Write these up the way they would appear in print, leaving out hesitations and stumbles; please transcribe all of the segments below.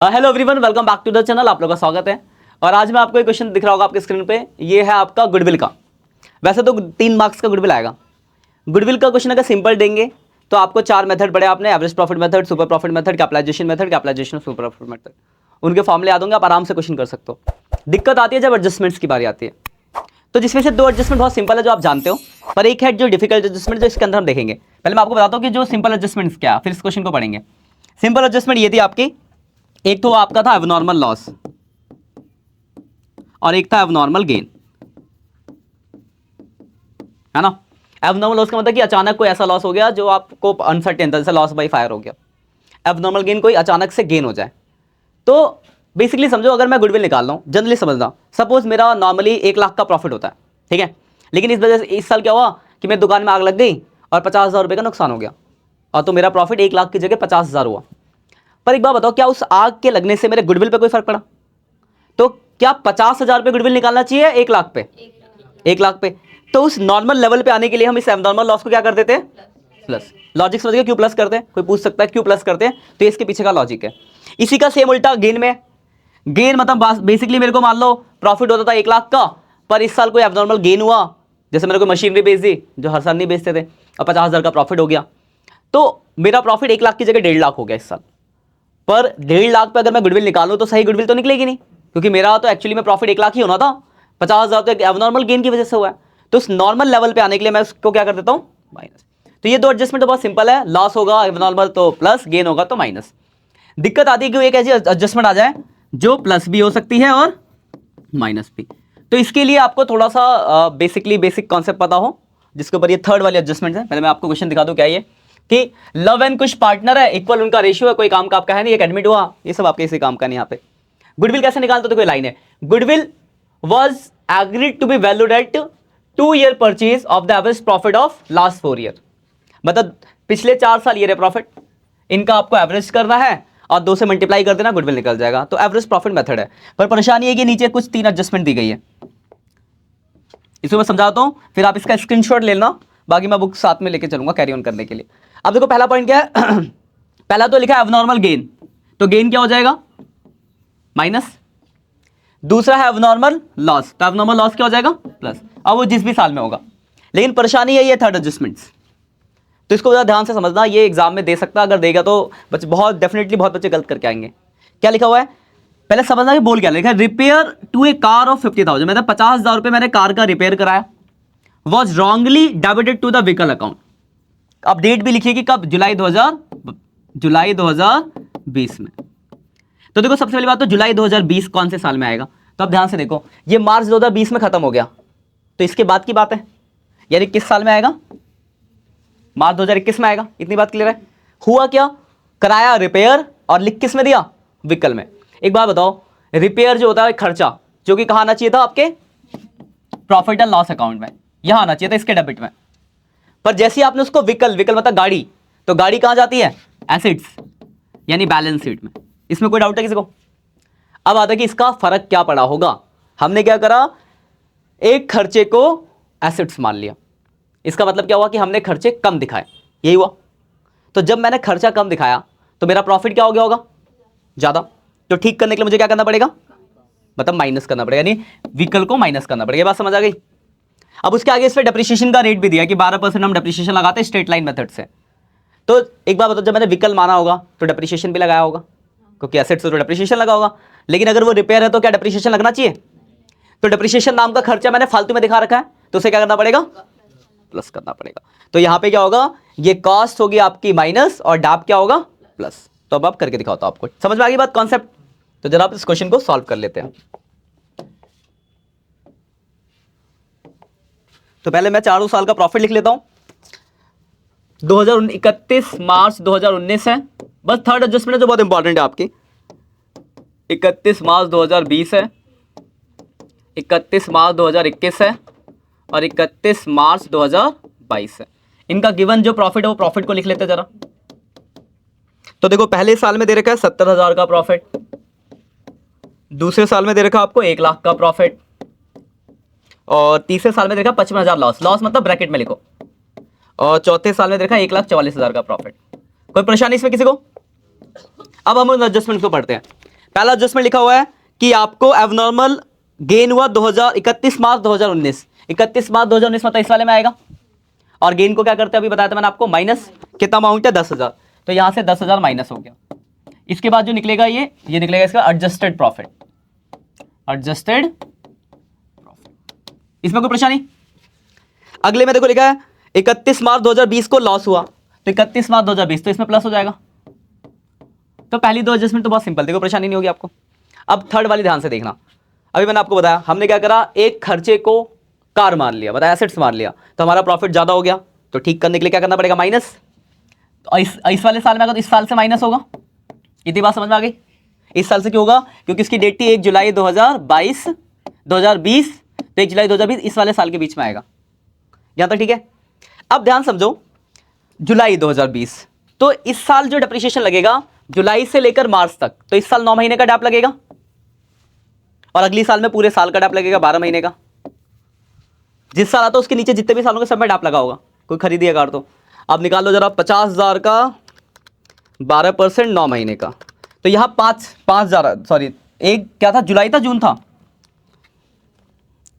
Hello everyone, welcome back to the channel. आप लोगों का स्वागत है। और आज मैं आपको एक क्वेश्चन दिख रहा होगा आपके स्क्रीन पे। ये है आपका गुडविल का। वैसे तो 3 मार्क्स का गुडविल आएगा। गुडविल का क्वेश्चन अगर सिंपल देंगे तो आपको 4 मेथड पढ़े आपने, average profit method, super profit method, capitalization super profit method. उनके फॉर्मूले याद होंगे, आप आराम से क्वेश्चन कर सकते हो। दिक्कत आती है जब एडजस्टमेंट्स की बारी आती है, तो जिसमें से 2 एडजस्टमेंट बहुत सिंपल है जो आप जानते हो, पर एक है जो डिफिकल्ट एडजस्टमेंट, जो इसके अंदर हम देखेंगे। पहले मैं आपको बताता हूँ कि जो सिंपल एडजस्टमेंट्स क्या, फिर इस क्वेश्चन को पढ़ेंगे। सिंपल एडजस्टमेंट ये थी आपकी, एक तो आपका था एबनॉर्मल लॉस और एक था एबनॉर्मल गेन, है ना। एबनॉर्मल लॉस का मतलब कि अचानक कोई ऐसा लॉस हो गया जो आपको अनसर्टेन था, जैसे लॉस बाय फायर हो गया। एबनॉर्मल गेन कोई अचानक से गेन हो जाए। तो बेसिकली समझो, अगर मैं गुडविल निकाल रहा हूं, जनरली समझना, सपोज मेरा नॉर्मली 1 लाख का प्रॉफिट होता है, ठीक है। लेकिन इस वजह से इस साल क्या हुआ कि मेरी दुकान में आग लग गई और 50,000 रुपये का नुकसान हो गया, और तो मेरा प्रॉफिट 1 लाख की जगह 50,000 हुआ। पर एक बात बताओ, क्या उस आग के लगने से मेरे गुडविल पे कोई फर्क पड़ा? तो क्या 50,000 पे गुडविल निकालना चाहिए 1 लाख पे? 1 लाख पे। तो उस नॉर्मल लेवल पे आने के लिए हम इस एबनॉर्मल लॉस को क्या कर देते हैं? प्लस। लॉजिक समझ गए क्यों प्लस करते हैं? कोई पूछ सकता है क्यों प्लस करते हैं, तो इसके पीछे का लॉजिक है। इसी का सेम उल्टा गेन में। गेन मतलब बेसिकली मेरे को मान लो प्रॉफिट होता था 1 लाख का, पर इस साल कोई एबनॉर्मल गेन हुआ, जैसे मैंने कोई मशीनरी बेच दी जो हर साल नहीं बेचते थे, और 50,000 का प्रॉफिट हो गया, तो मेरा प्रॉफिट 1 लाख की जगह 1.5 लाख हो गया इस साल। पर 1.5 लाख पे अगर मैं गुडविल निकालूं तो सही गुडविल तो निकलेगी नहीं, क्योंकि मेरा तो एक्चुअली में प्रॉफिट 1 लाख ही होना था, 50,000 तो एक एबनॉर्मल गेन की वजह से हुआ है। तो उस नॉर्मल लेवल पे आने के लिए मैं उसको क्या कर देता हूं? माइनस। तो ये 2 एडजस्टमेंट तो बहुत सिंपल है, लॉस होगा एबनॉर्मल तो प्लस, गेन होगा तो माइनस। दिक्कत आती है कि एक ऐसी एडजस्टमेंट आ जाए जो प्लस भी हो सकती है और माइनस भी। तो इसके लिए आपको थोड़ा सा बेसिकली बेसिक कॉन्सेप्ट पता हो, जिसके ऊपर ये थर्ड वाली एडजस्टमेंट है। पहले मैं आपको क्वेश्चन दिखा दूं क्या ये, कि लव एंड कुछ पार्टनर है, इक्वल उनका रेशियो है, कोई काम का आपका है नहीं, एक एडमिट हुआ, ये सब आपके इसी काम का नहीं। यहाँ पे गुडविल कैसे निकालते, तो कोई लाइन है, goodwill was agreed to be valued at 2 year purchase of the average profit of last 4 year. मतलब पिछले 4 साल ये रहे प्रॉफिट, इनका आपको एवरेज करना है और 2 से मल्टीप्लाई कर देना, गुडविल निकल जाएगा। तो एवरेज प्रॉफिट मेथड है। पर परेशानी है कि नीचे कुछ 3 एडजस्टमेंट दी गई है, इसको मैं समझाता हूं, फिर आप इसका स्क्रीनशॉट ले लेना, बाकी मैं बुक साथ में लेके चलूंगा कैरी ऑन करने के लिए। अब देखो पहला पॉइंट क्या है पहला तो लिखा है एबनॉर्मल गेन, तो गेन क्या हो जाएगा? माइनस। दूसरा है एबनॉर्मल लॉस, तो एबनॉर्मल लॉस क्या हो जाएगा? प्लस। अब वो जिस भी साल में होगा। लेकिन परेशानी है ये थर्ड एडजस्टमेंट्स, तो इसको ज़रा ध्यान से समझना, ये एग्जाम में दे सकता है, अगर देगा तो बच्चे बहुत डेफिनेटली बहुत बच्चे गलत करके आएंगे। क्या लिखा हुआ है पहले समझना, कि बोल क्या लिखा है, repair to a car of 50,000, मतलब 50,000 रुपये मैंने कार का रिपेयर कराया, was wrongly debited to the vehicle account. अब डेट भी लिखिएगी कब? जुलाई 2020 में। तो देखो सबसे पहली बात तो जुलाई 2020 कौन से साल में आएगा, तो अब ध्यान से देखो, ये मार्च 2020 में खत्म हो गया, तो इसके बाद की बात है, यानी किस साल में आएगा? मार्च 2021 में आएगा। इतनी बात क्लियर है। हुआ क्या, कराया रिपेयर और लिख किस में दिया? व्हीकल में। एक बात बताओ, रिपेयर जो होता है खर्चा, जो कि कहां आना चाहिए था? आपके प्रॉफिट एंड लॉस अकाउंट में, यहां आना चाहिए था, इसके डेबिट में। पर जैसे ही आपने उसको व्हीकल मतलब गाड़ी, तो गाड़ी कहां जाती है? एसेट्स, यानी बैलेंस शीट में। इसमें कोई डाउट है किसी को? अब आता है कि इसका फर्क क्या पड़ा होगा। हमने क्या करा, एक खर्चे को एसेट्स मान लिया, इसका मतलब क्या हुआ कि हमने खर्चे कम दिखाए, यही हुआ। तो जब मैंने खर्चा कम दिखाया तो मेरा प्रॉफिट क्या हो गया होगा? ज्यादा। तो ठीक करने के लिए मुझे क्या करना पड़ेगा? मतलब माइनस करना पड़ेगा, यानी व्हीकल को माइनस करना पड़ेगा। ये बात समझ आ गई? अब उसके आगे इस पे डेप्रिसिएशन का रेट भी दिया कि 12% हम डेप्रिसिएशन लगाते हैं स्ट्रेट लाइन मेथड से। तो एक बात बताओ, जब मैंने व्हीकल माना होगा तो डेप्रिसिएशन भी लगाया होगा, क्योंकि एसेट से तो डेप्रिसिएशन लगा होगा। लेकिन अगर वो रिपेयर है तो क्या डेप्रिसिएशन लगना चाहिए? तो डेप्रिसिएशन नाम का खर्चा मैंने फालतू में दिखा रखा है, तो उसे क्या करना पड़ेगा? प्लस करना पड़ेगा। तो यहां पे क्या होगा, ये कॉस्ट होगी आपकी माइनस और डाप क्या होगा? प्लस। तो अब आप करके दिखाओ, तो आपको समझ में आ गई बात, कॉन्सेप्ट? तो जरा आप इस क्वेश्चन को सॉल्व कर लेते हैं। तो पहले मैं चारों साल का प्रॉफिट लिख लेता हूं। 31 मार्च 2019 है, बस थर्ड एडजस्टमेंट है जो बहुत इंपॉर्टेंट है आपकी। 31 मार्च 2020 है, 31 मार्च 2021 है और 31 मार्च 2022 है। इनका गिवन जो प्रॉफिट है वो प्रॉफिट को लिख लेते जरा। तो देखो पहले साल में दे रखा है 70,000 का प्रॉफिट, दूसरे साल में दे रखा आपको 1 लाख का प्रॉफिट, और तीसरे साल में दे रखा 55,000 लॉस। लॉस मतलब ब्रैकेट में लिखो। और चौथे साल में दे रखा 1,44,000 का प्रॉफिट। कोई परेशानी इसमें किसी को? अब हम उन एडजस्टमेंट को पढ़ते हैं। पहला एडजस्टमेंट लिखा हुआ है कि आपको एबनॉर्मल गेन हुआ 31 मार्च 2019, 31 मार्च 2019 मतलब इस वाले में आएगा। और गेन को क्या करते हैं अभी बताया था मैंने आपको, माइनस कितना अमाउंट है 10,000, तो यहां से 10,000 माइनस हो गया। इसके बाद जो निकलेगा ये निकलेगा इसका एडजस्टेड प्रॉफिट, एडजस्टेड प्रॉफिट। इसमें कोई परेशानी? अगले में देखो लिखा है 31 मार्च 2020 को लॉस हुआ, तो 31 मार्च 2020 तो इसमें प्लस हो जाएगा। तो पहली दो एडजस्टमेंट तो बहुत सिंपल, देखो परेशानी नहीं होगी आपको। अब थर्ड वाली ध्यान से देखना। अभी मैंने आपको बताया हमने क्या करा, एक खर्चे को कार मान लिया, बताया एसेट्स मान लिया, तो हमारा प्रॉफिट ज्यादा हो गया, तो ठीक करने के लिए क्या करना पड़ेगा, माइनस। तो इस वाले साल में अगर इस साल से माइनस होगा, इतनी बात समझ में आ गई। इस साल से क्यों होगा, क्योंकि इसकी डेट थी 1 जुलाई 2020, तो 1 जुलाई 2020 इस वाले साल के बीच में आएगा। यहां तक ठीक है। अब ध्यान समझो, जुलाई 2020, तो इस साल जो डेप्रिसिएशन लगेगा जुलाई से लेकर मार्च तक, तो इस साल 9 महीने का डैप लगेगा और अगली साल में पूरे साल का डैप लगेगा 12 महीने का। जिस साल आता उसके नीचे जितने भी सालों के सब में डैप लगा होगा, कोई खरीदी कार तो। अब निकाल लो जरा 50,000 का 12% 9 महीने का, तो यहां 5,000 सॉरी, एक क्या था, जुलाई था जून था,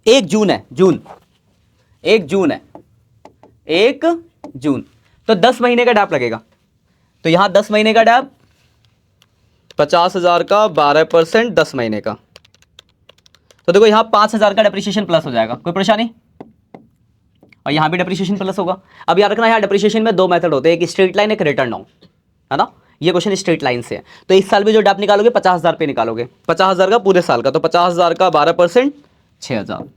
1 जून है, 1 जून, तो 10 महीने का डैप लगेगा। तो यहां 10 महीने का डैप, 50,000 का 12% 10 महीने का, तो देखो यहां 5,000 का डेप्रिसिएशन प्लस हो जाएगा, कोई परेशानी? और यहां भी डेप्रिसिएशन प्लस होगा। अब याद रखना, यहां डेप्रिसिएशन में 2 मेथड होते हैं, एक स्ट्रेट लाइन, एक रिटर्न डाउन, है ना। ये क्वेश्चन स्ट्रेट लाइन से है, तो इस साल भी जो डैप निकालोगे 50,000 पे निकालोगे, 50,000 का पूरे साल का, तो 50,000 का 12% 6,000।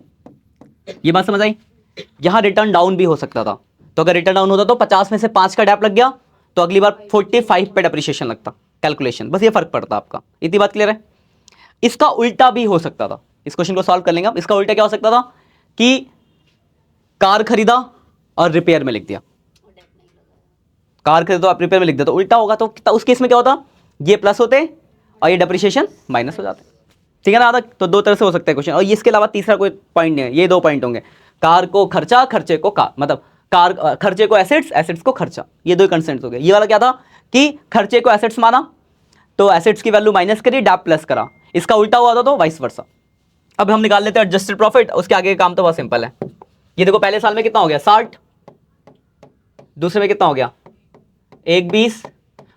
ये बात समझ आई। यहां रिटर्न डाउन भी हो सकता था, तो अगर रिटर्न डाउन होता तो 50 में से 5 का डैप लग गया, तो अगली बार 45 पे डेप्रिसिएशन लगता, कैलकुलेशन, बस ये फर्क पड़ता आपका। इतनी बात क्लियर है। इसका उल्टा भी हो सकता था, इस क्वेश्चन को सॉल्व कर लेंगे। अब इसका उल्टा क्या हो सकता था कि कार खरीदा और रिपेयर में लिख दिया, कार खरीदो आप रिपेयर में लिख दिया, तो उल्टा होगा। तो उस केस में क्या होता, ये प्लस होते और ये डेप्रिसिएशन माइनस हो जाते, ठीक है ना। तो 2 तरह से हो सकता है क्वेश्चन, और इसके अलावा तीसरा कोई पॉइंट नहीं है, ये 2 पॉइंट होंगे, कार को खर्चा, खर्चे को कार, मतलब कार खर्चे को एसेट्स, एसेट्स को खर्चा, ये 2 कंसेंट्स हो गए। ये वाला क्या था कि खर्चे को एसेट्स माना, तो एसेट्स की वैल्यू माइनस करी, डैप प्लस करा। इसका उल्टा हुआ था तो वाइस वर्सा। अब हम निकाल लेते हैं एडजस्टेड प्रॉफिट, उसके आगे का काम तो बहुत सिंपल है। ये देखो पहले साल में कितना हो गया 60, दूसरे में कितना हो गया 1,20,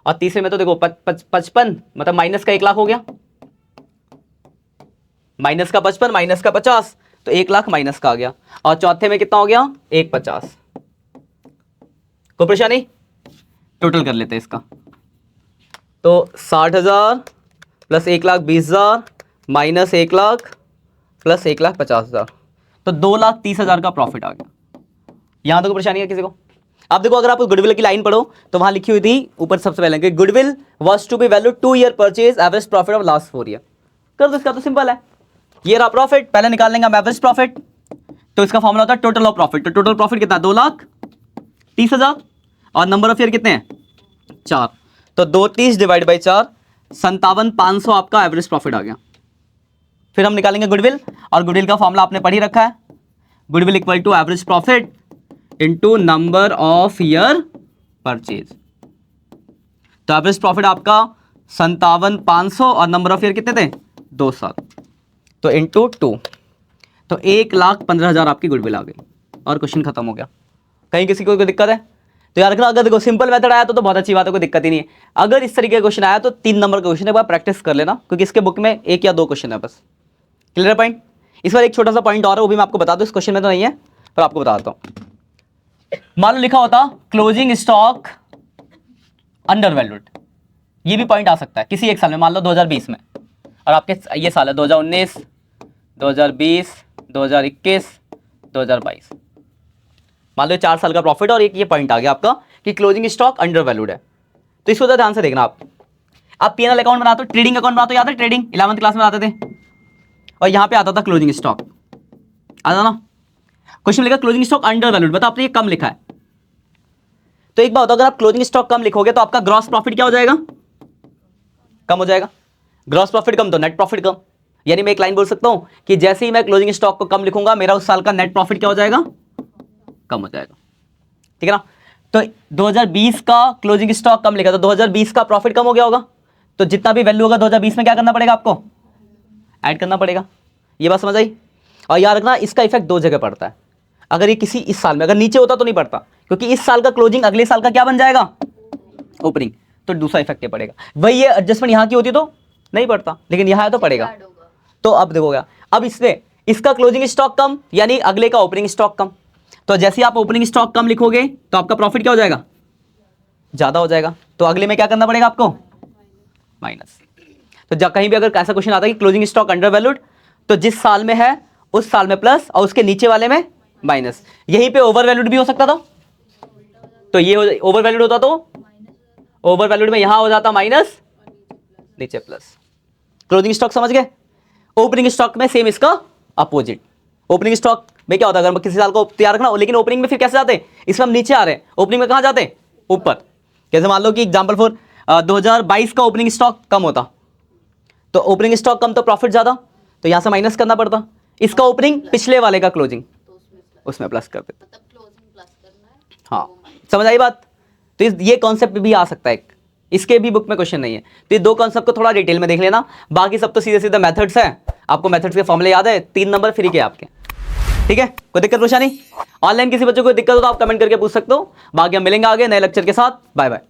और तीसरे में तो देखो 55, मतलब माइनस का 1 लाख हो गया, माइनस का 55 माइनस का 50, तो 1 लाख माइनस का आ गया। और चौथे में कितना हो गया 1,50। कोई परेशानी? टोटल कर लेते हैं इसका, तो 60,000 प्लस 1,20,000 माइनस 1 लाख प्लस 1,50,000, तो 2,30,000 का प्रॉफिट आ गया। यहां तो कोई परेशानी है किसी को? अब देखो, अगर आप गुडविल की लाइन पढ़ो तो वहां लिखी हुई थी ऊपर सबसे पहले कि goodwill was to be value 2 year purchase, average profit of last 4 year. कर दो, इसका तो सिंपल है। ये रहा प्रॉफिट, पहले निकाल लेंगे हम एवरेज प्रॉफिट, तो इसका फॉर्मूला होता है टोटल ऑफ प्रॉफिट। तो टोटल प्रॉफिट कितना 2,30,000, और नंबर ऑफ ईयर कितने हैं 4, तो 230 डिवाइड बाई 4, 57,500 आपका एवरेज प्रॉफिट आ गया। फिर हम निकालेंगे गुडविल, और गुडविल का फॉर्मूला आपने पढ़ ही रखा है, goodwill equal to average profit into number of year purchase. तो एवरेज प्रॉफिट आपका 57,500 और नंबर ऑफ ईयर कितने थे 2 साल, तो इनटू 2, तो 1,15,000 आपकी गुडविल आ गई और क्वेश्चन खत्म हो गया। कहीं किसी को कोई दिक्कत है तो याद रखना, अगर देखो सिंपल मेथड आया तो बहुत अच्छी बात है, कोई दिक्कत ही नहीं है। अगर इस तरीके का क्वेश्चन आया तो 3 नंबर का क्वेश्चन है, प्रैक्टिस कर लेना, क्योंकि इसके बुक में 1 या 2 क्वेश्चन है बस। Clear point? इस बार एक छोटा सा पॉइंट और है, वो भी मैं आपको बता दूं, इस क्वेश्चन में तो नहीं है पर आपको बता देता हूं। मान लो लिखा होता क्लोजिंग स्टॉक अंडर वैल्यूड, ये भी पॉइंट आ सकता है किसी एक साल में, मान लो 2020 में, और आपके ये साल है 2019, 2020, 2021, 2022, मान लो 4 साल का प्रॉफिट, और एक ये पॉइंट आ गया आपका कि क्लोजिंग स्टॉक अंडर वैल्यूड है। तो इसको ध्यान से देखना। आप पीएनएल अकाउंट बनाते हो, ट्रेडिंग अकाउंट बनाते हो, याद है ट्रेडिंग 11th क्लास में आते थे, और यहां पे आता था क्लोजिंग स्टॉक, आता ना क्वेश्चन लिखा क्लोजिंग स्टॉक अंडर वैल्यूड, बता आपने ये कम लिखा है। तो एक बात होता, अगर आप क्लोजिंग स्टॉक कम लिखोगे तो आपका ग्रॉस प्रॉफिट क्या हो जाएगा, कम हो जाएगा। ग्रॉस प्रॉफिट कम तो नेट प्रॉफिट कम, यानी मैं एक लाइन बोल सकता हूं कि जैसे ही मैं क्लोजिंग स्टॉक को कम लिखूंगा मेरा उस साल का नेट प्रॉफिट क्या हो जाएगा, कम हो जाएगा, ठीक है ना। तो 2020 का क्लोजिंग स्टॉक कम लिखा तो 2020 का प्रॉफिट कम हो गया होगा, तो जितना भी वैल्यू होगा 2020 में क्या करना पड़ेगा आपको, ऐड करना पड़ेगा। ये बात समझ आई। और याद रखना इसका इफेक्ट दो जगह पड़ता है। अगर ये किसी इस साल में, अगर नीचे होता तो नहीं पड़ता, क्योंकि इस साल का क्लोजिंग अगले साल का क्या बन जाएगा, ओपनिंग, तो दूसरा इफेक्ट ये पड़ेगा। वही ये एडजस्टमेंट यहां की होती तो नहीं पड़ता, लेकिन यहां है तो पड़ेगा। तो अब देखोगा, अब इससे इसका क्लोजिंग स्टॉक कम, यानी अगले का ओपनिंग स्टॉक कम। तो जैसे आप ओपनिंग स्टॉक कम लिखोगे तो आपका प्रॉफिट क्या हो जाएगा, ज्यादा हो जाएगा। तो अगले में क्या करना पड़ेगा आपको, माइनस। तो कहीं भी अगर ऐसा क्वेश्चन आता है कि क्लोजिंग स्टॉक अंडर वैल्यूड, तो जिस साल में है उस साल में प्लस और उसके नीचे वाले में माइनस। यहीं पे ओवर वैल्यूड भी हो सकता था, तो ये ओवर वैल्यूड होता तो ओवर वैल्यूड में यहां हो जाता माइनस, नीचे प्लस। क्लोजिंग स्टॉक समझ गए। ओपनिंग स्टॉक में सेम इसका अपोजिट। ओपनिंग स्टॉक में क्या होता है, अगर किसी साल को तैयार रखना, लेकिन ओपनिंग में फिर कैसे जाते हैं, इसमें हम नीचे आ रहे हैं, ओपनिंग में कहां जाते हैं, ऊपर। कैसे, मान लो कि एग्जांपल फॉर 2022 का ओपनिंग स्टॉक कम होता, तो ओपनिंग स्टॉक कम तो प्रॉफिट ज्यादा, तो यहां से माइनस करना पड़ता। इसका ओपनिंग पिछले वाले का क्लोजिंग, उसमें प्लस कर देते। हाँ, समझ आई बात। तो ये कॉन्सेप्ट भी आ सकता है, इसके भी बुक में क्वेश्चन नहीं है। तो ये दो कॉन्सेप्ट को थोड़ा डिटेल में देख लेना, बाकी सब तो सीधे सीधे मेथड्स हैं। आपको मेथड्स के फॉर्मूले याद है, 3 नंबर फ्री के आपके, ठीक है। कोई दिक्कत परेशानी, ऑनलाइन किसी बच्चे को दिक्कत हो तो आप कमेंट करके पूछ सकते हो। बाकी हम मिलेंगे आगे नए लेक्चर के साथ। Bye bye.